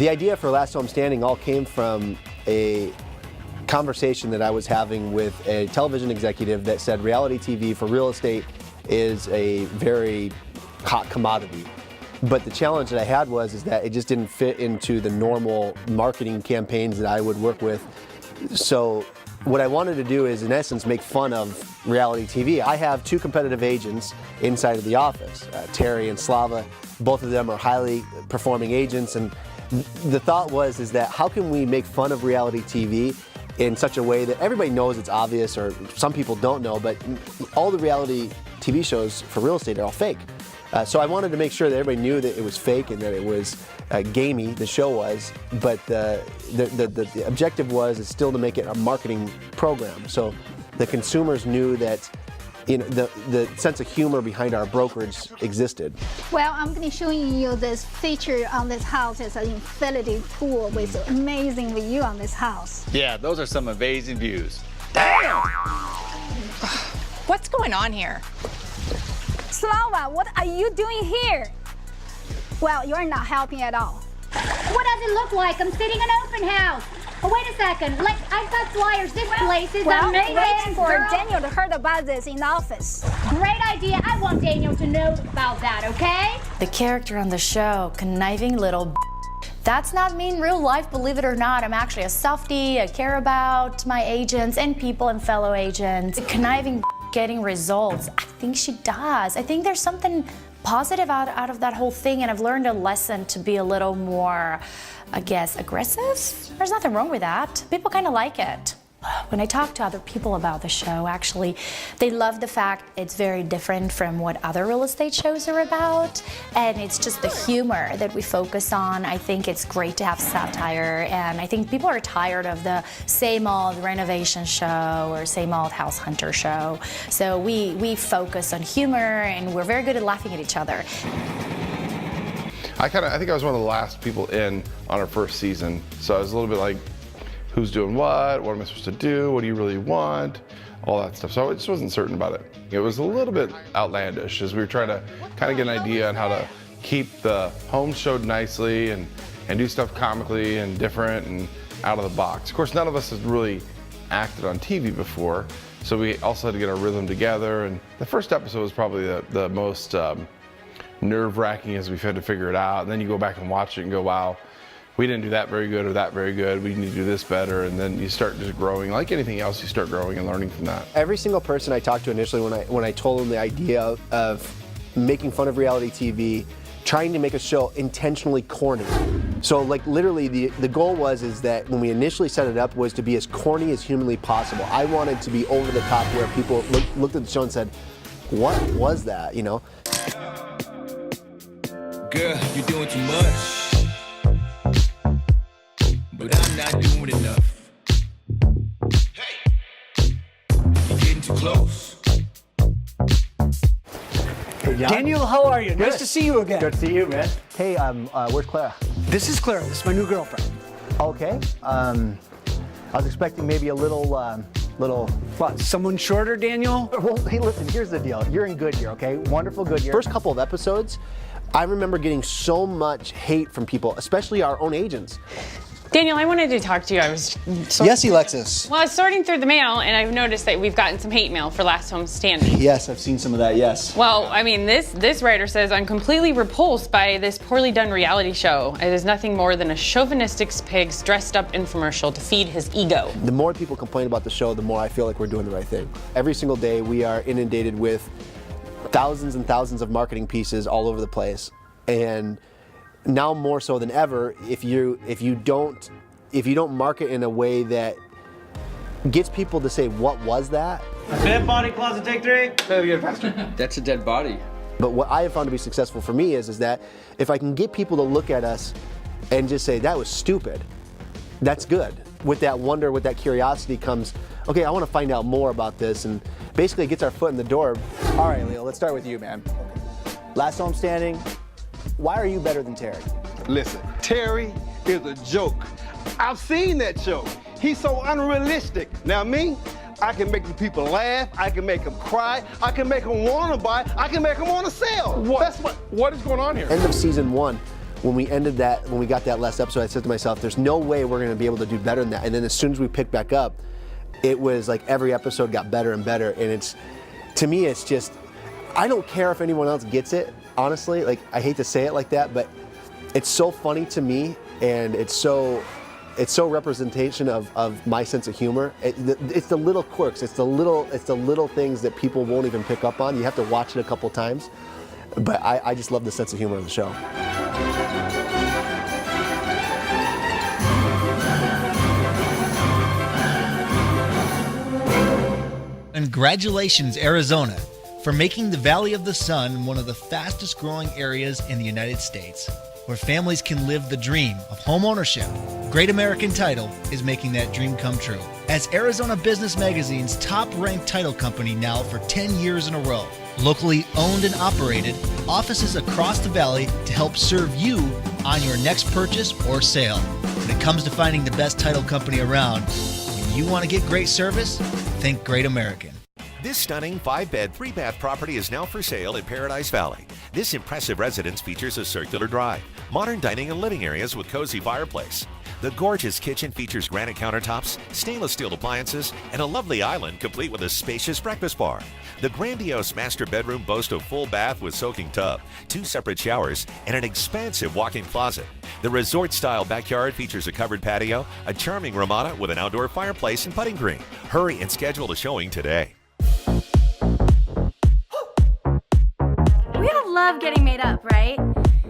The idea for Last Home Standing all came from a conversation that I was having with a television executive that said reality TV for real estate is a very hot commodity. But the challenge that I had is that it just didn't fit into the normal marketing campaigns that I would work with. So what I wanted to do is, in essence, make fun of reality TV. I have two competitive agents inside of the office, Terry and Slava. Both of them are highly performing agents, and the thought is that how can we make fun of reality TV in such a way that everybody knows it's obvious, or some people don't know, but all the reality TV shows for real estate are all fake. So I wanted to make sure that everybody knew that it was fake and that it was gamey, the show was, but the objective is still to make it a marketing program. So the consumers knew that the sense of humor behind our brokerage existed. Well, I'm going to be showing you this feature on this house. It's an infinity pool with amazing view on this house. Yeah, those are some amazing views. Damn! What's going on here? Slava, what are you doing here? Well, you're not helping at all. What does it look like? I'm sitting in an open house. Oh, wait a second. Like, I've got flyers. This place is amazing. Waiting for girl. Daniel to hear about this in the office. Great idea. I want Daniel to know about that, okay? The character on the show, conniving little that's not me in real life, believe it or not. I'm actually a softie. I care about my agents and people and fellow agents. Conniving getting results. I think she does. I think there's something positive out of that whole thing, and I've learned a lesson to be a little more, I guess, aggressive. There's nothing wrong with that. People kind of like it. When I talk to other people about the show, actually, they love the fact it's very different from what other real estate shows are about, and it's just the humor that we focus on. I think it's great to have satire, and I think people are tired of the same old renovation show or same old house hunter show. So we focus on humor, and we're very good at laughing at each other. I think I was one of the last people in on our first season, so I was a little bit like, who's doing what am I supposed to do, what do you really want, all that stuff. So I just wasn't certain about it. It was a little bit outlandish as we were trying to kind of get an idea on how to keep the homes showed nicely and do stuff comically and different and out of the box. Of course, none of us has really acted on TV before, so we also had to get our rhythm together, and the first episode was probably the most nerve-wracking as we've had to figure it out. And then you go back and watch it and go, wow, we didn't do that very good or that very good. We need to do this better. And then you start just growing. Like anything else, you start growing and learning from that. Every single person I talked to initially when I told them the idea of making fun of reality TV, trying to make a show intentionally corny. So like literally the goal is that when we initially set it up was to be as corny as humanly possible. I wanted to be over the top where people looked at the show and said, what was that, you know? Girl, you're doing too much. But I'm not doing enough. Hey, you're getting too close. Hey, John. Daniel, how are you? Nice to see you again. Good to see you, man. Hey, where's Clara? This is Clara. This is my new girlfriend. Okay. I was expecting maybe a little. What? Someone shorter, Daniel? Well, hey, listen. Here's the deal. You're in Goodyear, okay? Wonderful Goodyear. First couple of episodes, I remember getting so much hate from people, especially our own agents. Daniel, I wanted to talk to you. Yes, Alexis. Well, I was sorting through the mail, and I've noticed that we've gotten some hate mail for Last Home Standing. Yes, I've seen some of that, yes. Well, I mean, this writer says, I'm completely repulsed by this poorly done reality show. It is nothing more than a chauvinistic pig's dressed up infomercial to feed his ego. The more people complain about the show, the more I feel like we're doing the right thing. Every single day, we are inundated with thousands and thousands of marketing pieces all over the place. And now more so than ever, if you don't market in a way that gets people to say, what was that? Dead body, closet, take 3. Say it again faster. That's a dead body. But what I have found to be successful for me is that if I can get people to look at us and just say, that was stupid, that's good. With that wonder, with that curiosity comes, okay, I want to find out more about this, and basically it gets our foot in the door. All right, Leo, let's start with you, man. Last Home Standing, why are you better than Terry? Listen, Terry is a joke. I've seen that show. He's so unrealistic. Now me, I can make the people laugh, I can make them cry, I can make them want to buy, I can make them want to sell. What is going on here? End of season 1, when we got that last episode, I said to myself, there's no way we're going to be able to do better than that. And then as soon as we picked back up, it was like every episode got better and better. And to me, it's just, I don't care if anyone else gets it, honestly. Like, I hate to say it like that, but it's so funny to me, and it's so representation of my sense of humor. It's the little quirks, it's the little things that people won't even pick up on. You have to watch it a couple times. But I just love the sense of humor of the show. Congratulations, Arizona, for making the Valley of the Sun one of the fastest growing areas in the United States, where families can live the dream of home ownership. Great American Title is making that dream come true. As Arizona Business Magazine's top-ranked title company now for 10 years in a row, locally owned and operated, offices across the valley to help serve you on your next purchase or sale. When it comes to finding the best title company around, when you want to get great service, think Great American. This stunning 5-bed, 3-bath property is now for sale in Paradise Valley. This impressive residence features a circular drive, modern dining and living areas with cozy fireplace. The gorgeous kitchen features granite countertops, stainless steel appliances, and a lovely island complete with a spacious breakfast bar. The grandiose master bedroom boasts a full bath with soaking tub, 2 separate showers, and an expansive walk-in closet. The resort-style backyard features a covered patio, a charming ramada with an outdoor fireplace and putting green. Hurry and schedule a showing today. We all love getting made up, right?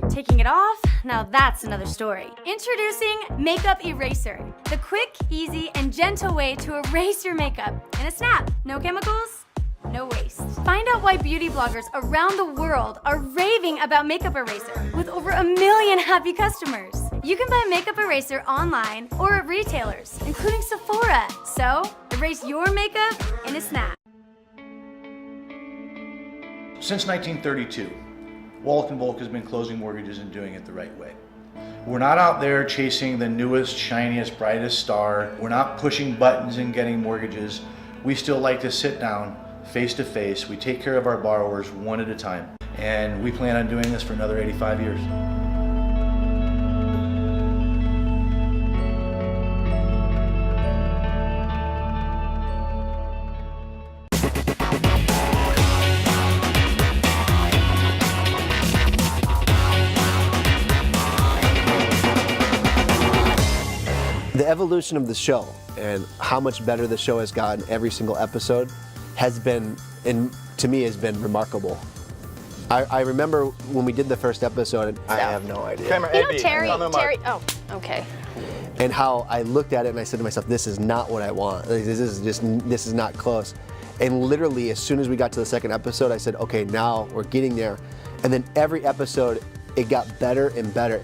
Taking it off? Now that's another story. Introducing Makeup Eraser, the quick, easy, and gentle way to erase your makeup in a snap. No chemicals, no waste. Find out why beauty bloggers around the world are raving about Makeup Eraser with over 1 million happy customers. You can buy Makeup Eraser online or at retailers, including Sephora. So, erase your makeup in a snap. Since 1932, Wallach & Volk has been closing mortgages and doing it the right way. We're not out there chasing the newest, shiniest, brightest star. We're not pushing buttons and getting mortgages. We still like to sit down face to face. We take care of our borrowers one at a time. And we plan on doing this for another 85 years. The evolution of the show and how much better the show has gotten every single episode has been, and to me, has been remarkable. I remember when we did the first episode, I have no idea. Terry, oh, okay. And how I looked at it and I said to myself, this is not what I want. This is not close. And literally, as soon as we got to the second episode, I said, okay, now we're getting there. And then every episode, it got better and better.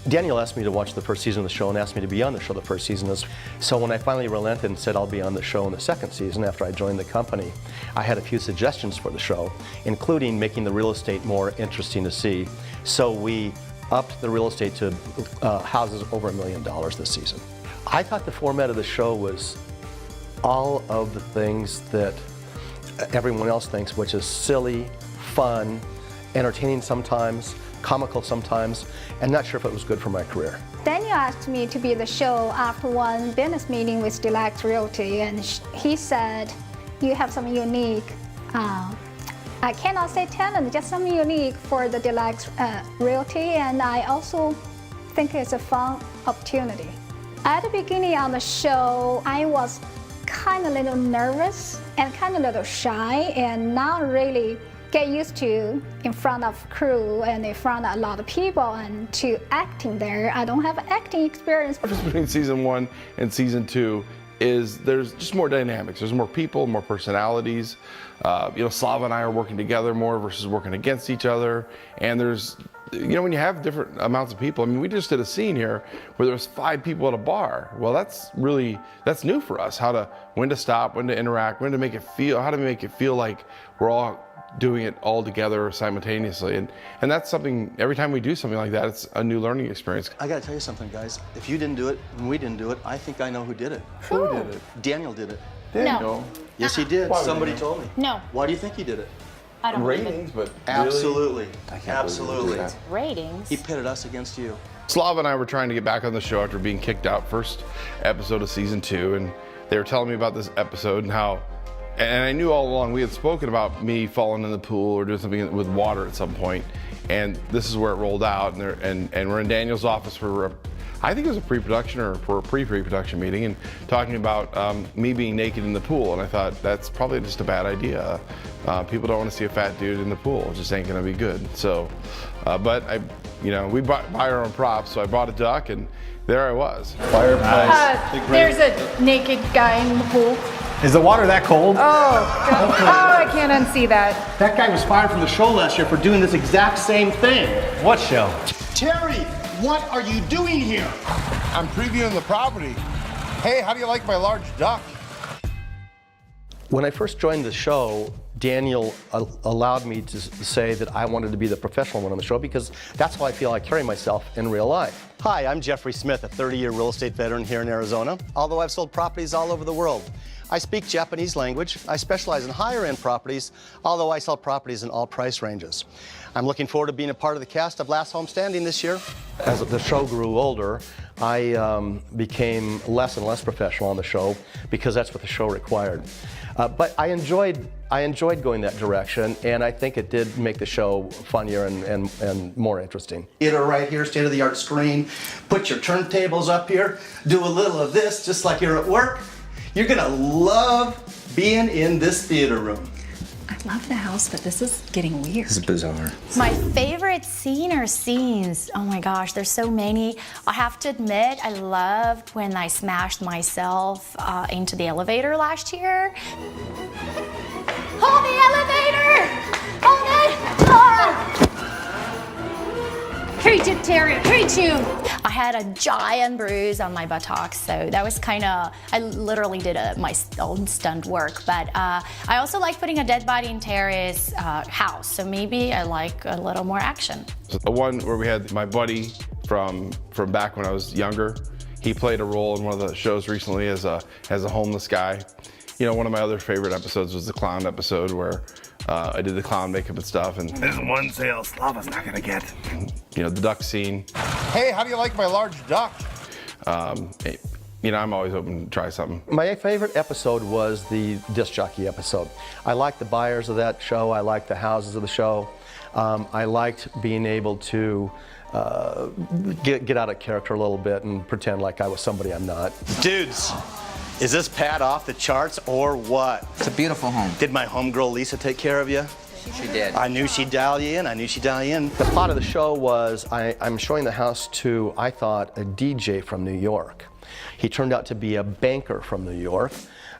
Daniel asked me to watch the first season of the show and asked me to be on the show the first season. So when I finally relented and said I'll be on the show in the second season after I joined the company, I had a few suggestions for the show, including making the real estate more interesting to see. So we upped the real estate to houses over $1 million this season. I thought the format of the show was all of the things that everyone else thinks, which is silly, fun, entertaining sometimes, comical sometimes, and not sure if it was good for my career. Daniel asked me to be the show after one business meeting with Deluxe Realty, and he said, you have some unique, I cannot say talent, just some unique for the Deluxe Realty, and I also think it's a fun opportunity. At the beginning of the show, I was kind of a little nervous and kind of a little shy and not really get used to in front of crew and in front of a lot of people and to acting there. I don't have acting experience. The difference between season 1 and season 2 is there's just more dynamics. There's more people, more personalities. Slava and I are working together more versus working against each other. And there's, when you have different amounts of people, we just did a scene here where there's 5 people at a bar. Well, that's new for us. When to stop, when to interact, how to make it feel like we're all doing it all together simultaneously. And that's something, every time we do something like that, it's a new learning experience. I gotta tell you something, guys. If you didn't do it and we didn't do it, I think I know who did it. Who did it? Daniel did it. Daniel? Yes, he did. Somebody told me. No. Why do you think he did it? I don't believe it. ratings, but Absolutely. Really? Absolutely. Ratings? He pitted us against you. Slava and I were trying to get back on the show after being kicked out first episode of season 2, and they were telling me about this episode and how, and I knew all along we had spoken about me falling in the pool or doing something with water at some point, and this is where it rolled out, and we're in Daniel's office for I think it was a pre-production or for a pre-production meeting, and talking about me being naked in the pool, and I thought that's probably just a bad idea. People don't want to see a fat dude in the pool; it just ain't gonna be good. So, but we buy our own props, so I bought a duck, and there I was. Fireplace. There's a naked guy in the pool. Is the water that cold? Oh, I can't unsee that. That guy was fired from the show last year for doing this exact same thing. What show? Terry, what are you doing here? I'm previewing the property. Hey, how do you like my large duck? When I first joined the show, Daniel allowed me to say that I wanted to be the professional one on the show because that's how I feel I carry myself in real life. Hi, I'm Jeffrey Smith, a 30-year real estate veteran here in Arizona, although I've sold properties all over the world. I speak Japanese language. I specialize in higher-end properties, although I sell properties in all price ranges. I'm looking forward to being a part of the cast of Last Home Standing this year. As the show grew older, I became less and less professional on the show because that's what the show required. But I enjoyed going that direction, and I think it did make the show funnier and more interesting. Theater right here, state-of-the-art screen. Put your turntables up here. Do a little of this, just like you're at work. You're gonna love being in this theater room. I love the house, but this is getting weird. This is bizarre. My favorite scene or scenes, oh my gosh, there's so many. I have to admit, I loved when I smashed myself into the elevator last year. Hold the elevator! Hold it! Oh! Hate it, Terry, hate you! I had a giant bruise on my buttocks, so that was kind of, I literally did my own stunt work, but I also like putting a dead body in Terry's house, so maybe I like a little more action. So the one where we had my buddy from back when I was younger, he played a role in one of the shows recently as a homeless guy. One of my other favorite episodes was the clown episode where I did the clown makeup and stuff, and There's one sale Slava's not gonna get. the duck scene. Hey, how do you like my large duck? I'm always open to try something. My favorite episode was the disc jockey episode. I liked the buyers of that show. I liked the houses of the show. I liked being able to get out of character a little bit and pretend like I was somebody I'm not. Dudes, is this pad off the charts or what? It's a beautiful home. Did my homegirl Lisa take care of you? She did. I knew she'd dial you in. I knew she'd dial you in. The plot of the show was I'm showing the house to, I thought, a DJ from New York. He turned out to be a banker from New York,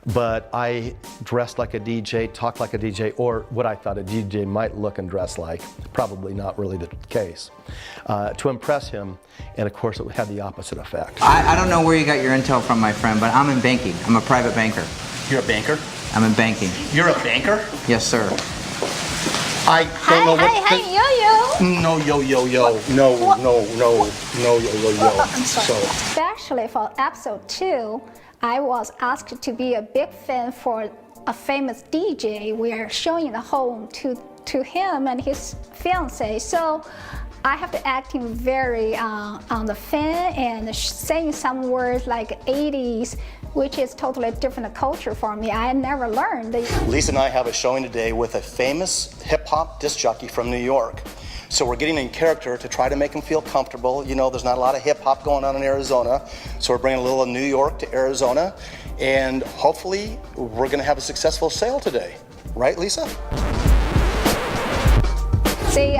but I dressed like a DJ, talked like a DJ, or what I thought a DJ might look and dress like, probably not really the case, to impress him, and of course it had the opposite effect. I don't know where you got your intel from, my friend, but I'm in banking. I'm a private banker. You're a banker? I'm in banking. You're a banker? Yes, sir. I don't know what... Hey, yo-yo! No, yo-yo-yo. No, yo-yo-yo. I'm sorry. Actually, for episode 2, I was asked to be a big fan for a famous DJ. We are showing the home to him and his fiancée. So I have to act him very on the fan and saying some words like 80s, which is totally different culture for me. I never learned. Lisa and I have a showing today with a famous hip-hop disc jockey from New York. So we're getting in character to try to make him feel comfortable. There's not a lot of hip-hop going on in Arizona, so we're bringing a little of New York to Arizona, and hopefully we're gonna have a successful sale today. Right, Lisa? See,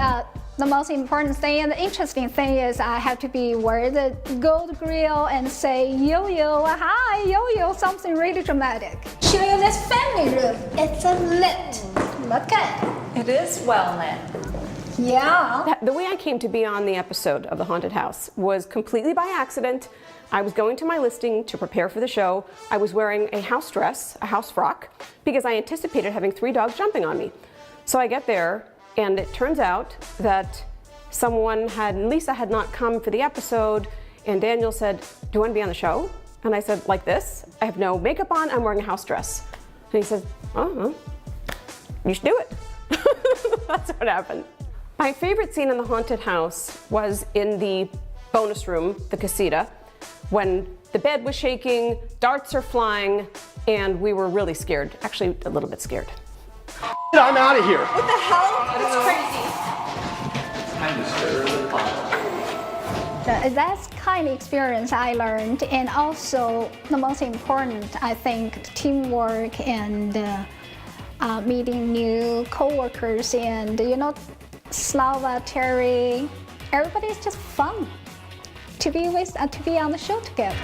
the most important thing and the interesting thing is I have to be wear the gold grill and say yo-yo, hi, yo-yo, something really dramatic. Show you this family room. It's a lit. Look at it. It is well lit. Yeah. The way I came to be on the episode of The Haunted House was completely by accident. I was going to my listing to prepare for the show. I was wearing a house dress, a house frock, because I anticipated having 3 dogs jumping on me. So I get there, and it turns out that Lisa had not come for the episode, and Daniel said, do you want to be on the show? And I said, like this? I have no makeup on, I'm wearing a house dress. And he said, you should do it. That's what happened. My favorite scene in the haunted house was in the bonus room, the casita, when the bed was shaking, darts are flying, and we were really scared. Actually, a little bit scared. I'm out of here. What the hell? It's crazy. That's kind of experience I learned, and also the most important, I think, teamwork and meeting new coworkers, and Slava, Terry, everybody's just fun to be with, to be on the show together.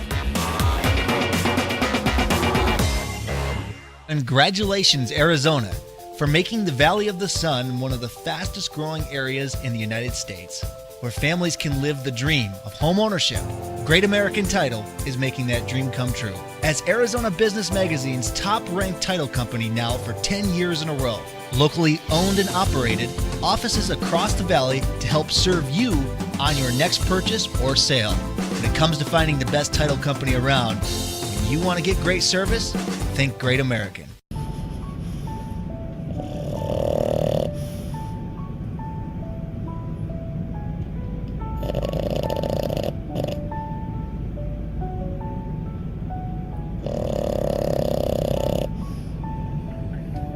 Congratulations, Arizona, for making the Valley of the Sun one of the fastest growing areas in the United States, where families can live the dream of home ownership. Great American Title is making that dream come true. As Arizona Business Magazine's top-ranked title company now for 10 years in a row, locally owned and operated, offices across the valley to help serve you on your next purchase or sale. When it comes to finding the best title company around, when you want to get great service, think Great American.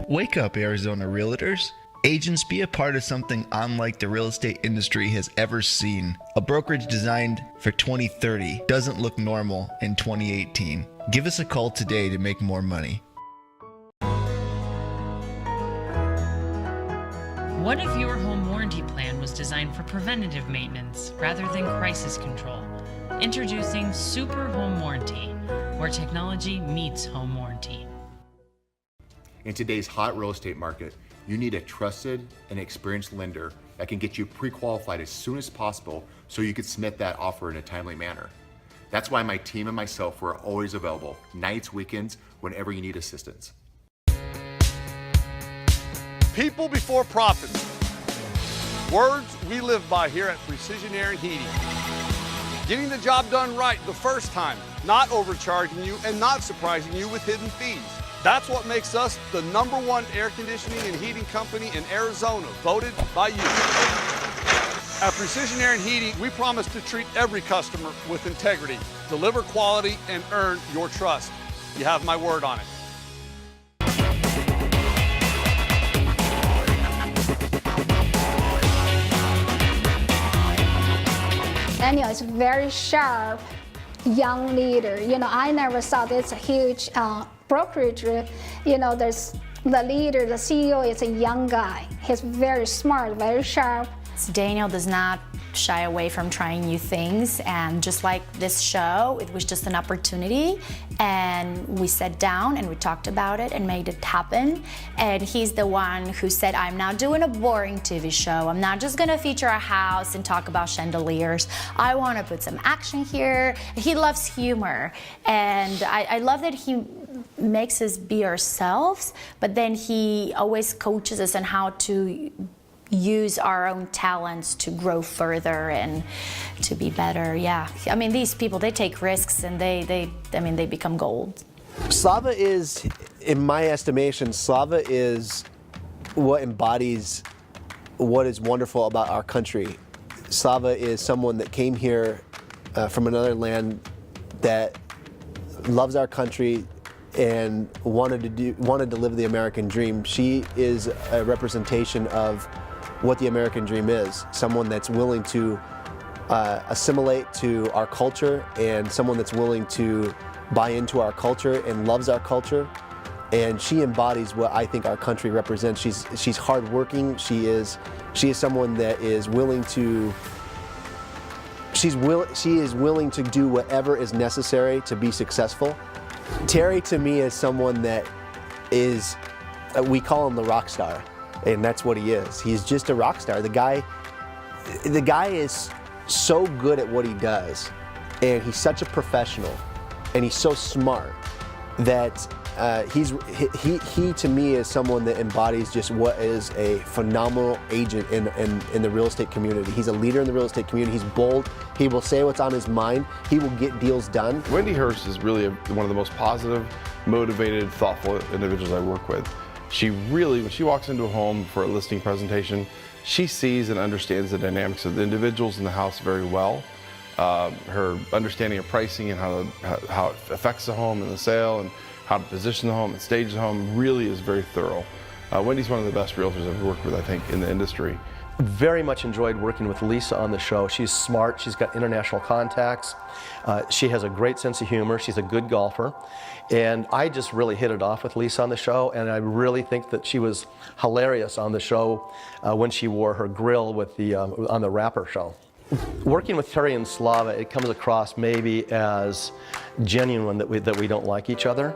Wake up, Arizona realtors. Agents, be a part of something unlike the real estate industry has ever seen. A brokerage designed for 2030 doesn't look normal in 2018. Give us a call today to make more money. What if your home warranty plan was designed for preventative maintenance rather than crisis control? Introducing Super Home Warranty, where technology meets home warranty. In today's hot real estate market, you need a trusted and experienced lender that can get you pre-qualified as soon as possible so you can submit that offer in a timely manner. That's why my team and myself were always available, nights, weekends, whenever you need assistance. People before profits. Words we live by here at Precision Air and Heating. Getting the job done right the first time, not overcharging you and not surprising you with hidden fees. That's what makes us the #1 air conditioning and heating company in Arizona, voted by you. At Precision Air and Heating, we promise to treat every customer with integrity, deliver quality, and earn your trust. You have my word on it. Daniel is a very sharp young leader. I never thought it's a huge brokerage. There's the leader, the CEO is a young guy. He's very smart, very sharp. Daniel does not shy away from trying new things, and just like this show, it was just an opportunity, and we sat down and we talked about it and made it happen. And he's the one who said, I'm not doing a boring TV show. I'm not just gonna feature a house and talk about chandeliers. I want to put some action here. He loves humor, and I love that he makes us be ourselves, but then he always coaches us on how to use our own talents to grow further and to be better. Yeah, I mean, these people, they take risks, and they become gold. Slava is, in my estimation, Slava is what embodies what is wonderful about our country. Slava is someone that came here from another land that loves our country and wanted to live the American dream. She is a representation of what the American dream is. Someone that's willing to assimilate to our culture, and someone that's willing to buy into our culture and loves our culture. And she embodies what I think our country represents. She's hardworking. She is someone that is willing to. She is willing to do whatever is necessary to be successful. Terry, to me, is someone that is, we call him the rock star. And that's what he is. He's just a rock star. The guy is so good at what he does, and he's such a professional, and he's so smart that he to me is someone that embodies just what is a phenomenal agent in the real estate community. He's a leader in the real estate community. He's bold. He will say what's on his mind. He will get deals done. Wendy Hurst is really one of the most positive, motivated, thoughtful individuals I work with. She really, when she walks into a home for a listing presentation, she sees and understands the dynamics of the individuals in the house very well. Her understanding of pricing and how it affects the home and the sale and how to position the home and stage the home really is very thorough. Wendy's one of the best realtors I've worked with, I think, in the industry. Very much enjoyed working with Lisa on the show. She's smart, she's got international contacts, she has a great sense of humor, she's a good golfer, and I just really hit it off with Lisa on the show, and I really think that she was hilarious on the show when she wore her grill with on the Rapper show. Working with Terry and Slava, it comes across maybe as genuine that we don't like each other,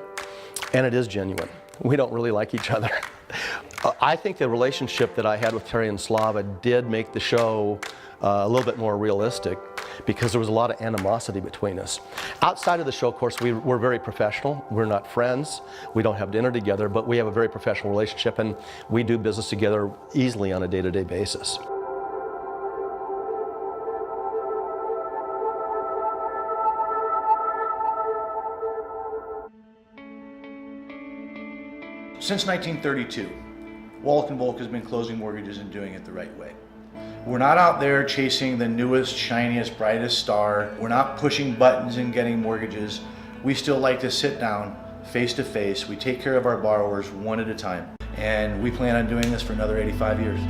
and it is genuine. We don't really like each other. I think the relationship that I had with Terry and Slava did make the show a little bit more realistic because there was a lot of animosity between us. Outside of the show, of course, we're very professional. We're not friends. We don't have dinner together, but we have a very professional relationship, and we do business together easily on a day-to-day basis. Since 1932, Wallach & Volk has been closing mortgages and doing it the right way. We're not out there chasing the newest, shiniest, brightest star. We're not pushing buttons and getting mortgages. We still like to sit down face to face. We take care of our borrowers one at a time. And we plan on doing this for another 85 years.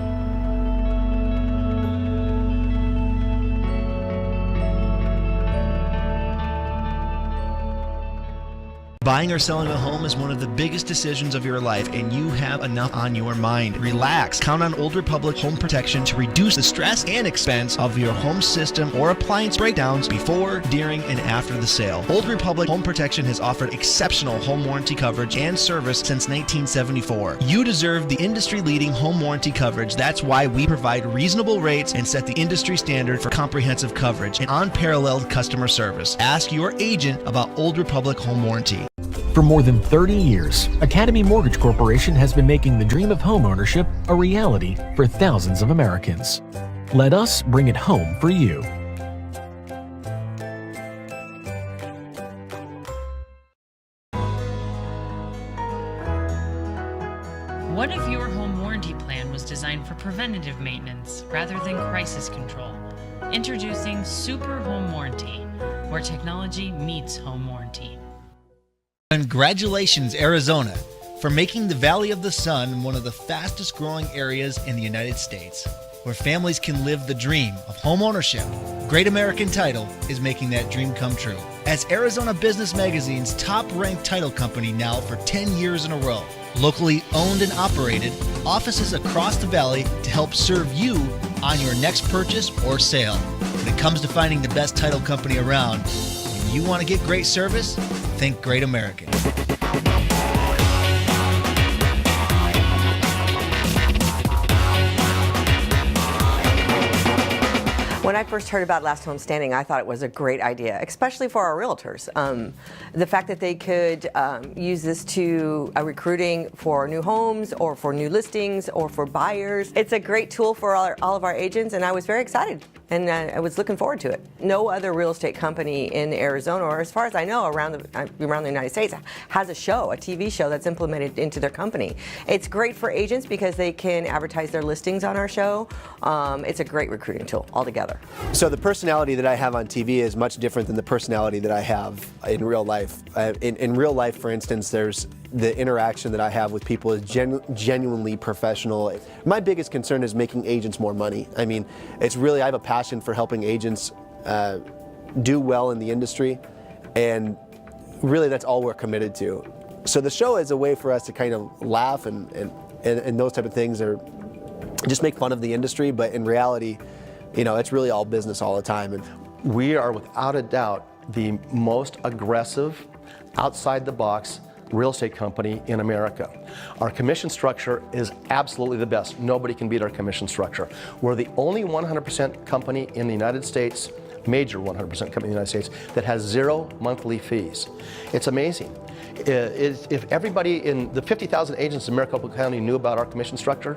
Buying or selling a home is one of the biggest decisions of your life, and you have enough on your mind. Relax. Count on Old Republic Home Protection to reduce the stress and expense of your home system or appliance breakdowns before, during, and after the sale. Old Republic Home Protection has offered exceptional home warranty coverage and service since 1974. You deserve the industry-leading home warranty coverage. That's why we provide reasonable rates and set the industry standard for comprehensive coverage and unparalleled customer service. Ask your agent about Old Republic Home Warranty. For more than 30 years, Academy Mortgage Corporation has been making the dream of homeownership a reality for thousands of Americans. Let us bring it home for you. What if your home warranty plan was designed for preventative maintenance rather than crisis control? Introducing Super Home Warranty, where technology meets home warranty. Congratulations, Arizona, for making the Valley of the Sun one of the fastest growing areas in the United States, where families can live the dream of home ownership. Great American Title is making that dream come true. As Arizona Business Magazine's top-ranked title company now for 10 years in a row, locally owned and operated, offices across the valley to help serve you on your next purchase or sale. When it comes to finding the best title company around, when you want to get great service, think Great American. When I first heard about Last Home Standing, I thought it was a great idea, especially for our realtors. The fact that they could use this to recruiting for new homes or for new listings or for buyers. It's a great tool for all of our agents, and I was very excited. And I was looking forward to it. No other real estate company in Arizona, or as far as I know, around the United States, has a show, a TV show that's implemented into their company. It's great for agents because they can advertise their listings on our show. It's a great recruiting tool altogether. So the personality that I have on TV is much different than the personality that I have in real life. In real life, for instance, there's the interaction that I have with people is genuinely professional. My biggest concern is making agents more money. I mean, it's really, I have a passion for helping agents do well in the industry, and really that's all we're committed to. So the show is a way for us to kind of laugh and those type of things, or just make fun of the industry, but in reality, you know, it's really all business all the time. And we are without a doubt the most aggressive, outside the box real estate company in America. Our commission structure is absolutely the best. Nobody can beat our commission structure. We're the only 100% company in the United States, major 100% company in the United States, that has 0 monthly fees. It's amazing. If everybody in the 50,000 agents in Maricopa County knew about our commission structure,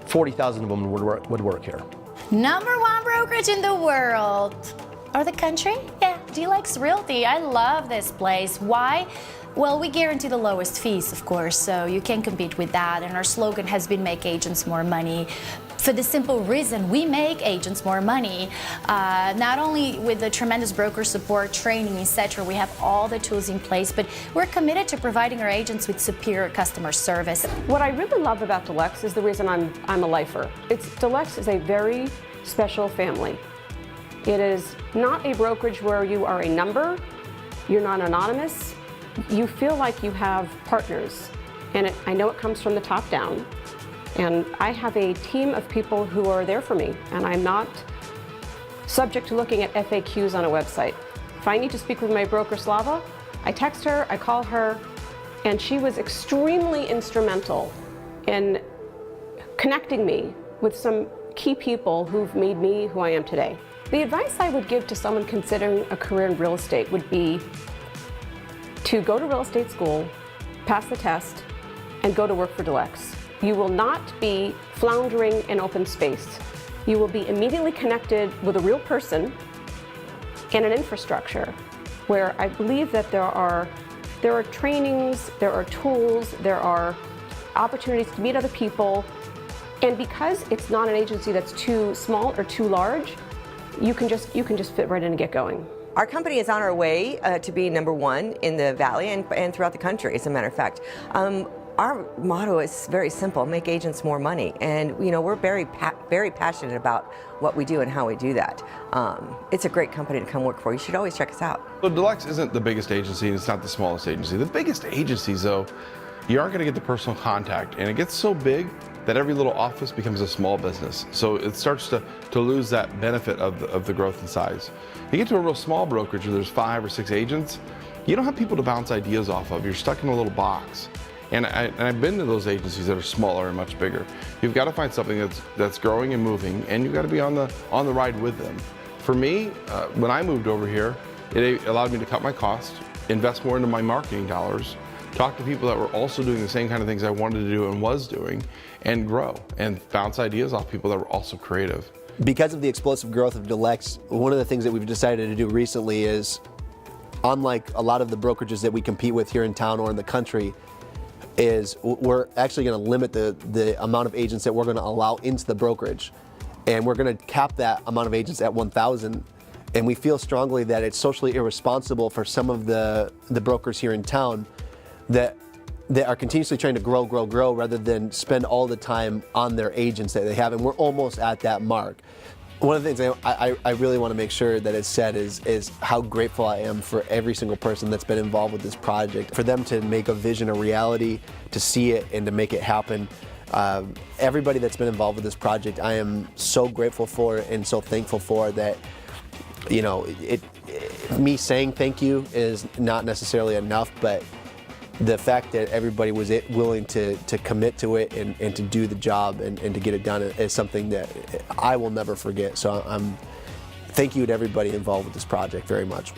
40,000 of them would work here. #1 brokerage in the world. Or the country? Yeah, Deluxe Realty. I love this place. Why? Well, we guarantee the lowest fees, of course, so you can't compete with that. And our slogan has been make agents more money. For the simple reason we make agents more money, not only with the tremendous broker support, training, etc. We have all the tools in place, but we're committed to providing our agents with superior customer service. What I really love about Deluxe is the reason I'm a lifer. Deluxe is a very special family. It is not a brokerage where you are a number, you're not anonymous. You feel like you have partners, and I know it comes from the top down. And I have a team of people who are there for me, and I'm not subject to looking at FAQs on a website. If I need to speak with my broker Slava, I text her, I call her, and she was extremely instrumental in connecting me with some key people who've made me who I am today. The advice I would give to someone considering a career in real estate would be to go to real estate school, pass the test, and go to work for Deluxe. You will not be floundering in open space. You will be immediately connected with a real person and an infrastructure where I believe that there are trainings, there are tools, there are opportunities to meet other people. And because it's not an agency that's too small or too large, you can just fit right in and get going. Our company is on our way to be #1 in the Valley and throughout the country, as a matter of fact. Our motto is very simple: make agents more money. And we're very passionate about what we do and how we do that. It's a great company to come work for. You should always check us out. So Deluxe isn't the biggest agency, and it's not the smallest agency. The biggest agencies, though, you aren't going to get the personal contact, and it gets so big that every little office becomes a small business. So it starts to lose that benefit of the growth and size. You get to a real small brokerage where there's 5 or 6 agents, you don't have people to bounce ideas off of. You're stuck in a little box. And I've been to those agencies that are smaller and much bigger. You've got to find something that's growing and moving, and you've got to be on the ride with them. For me, when I moved over here, it allowed me to cut my costs, invest more into my marketing dollars, talk to people that were also doing the same kind of things I wanted to do and was doing, and grow and bounce ideas off people that were also creative. Because of the explosive growth of Deluxe, one of the things that we've decided to do recently is, unlike a lot of the brokerages that we compete with here in town or in the country, is we're actually going to limit the amount of agents that we're going to allow into the brokerage. And we're going to cap that amount of agents at 1,000. And we feel strongly that it's socially irresponsible for some of the brokers here in town that are continuously trying to grow rather than spend all the time on their agents that they have. And we're almost at that mark. One of the things I really want to make sure that is said is how grateful I am for every single person that's been involved with this project. For them to make a vision a reality, to see it and to make it happen. Everybody that's been involved with this project, I am so grateful for and so thankful for that. Me saying thank you is not necessarily enough, but the fact that everybody was willing to commit to it and to do the job and to get it done is something that I will never forget. So thank you to everybody involved with this project very much.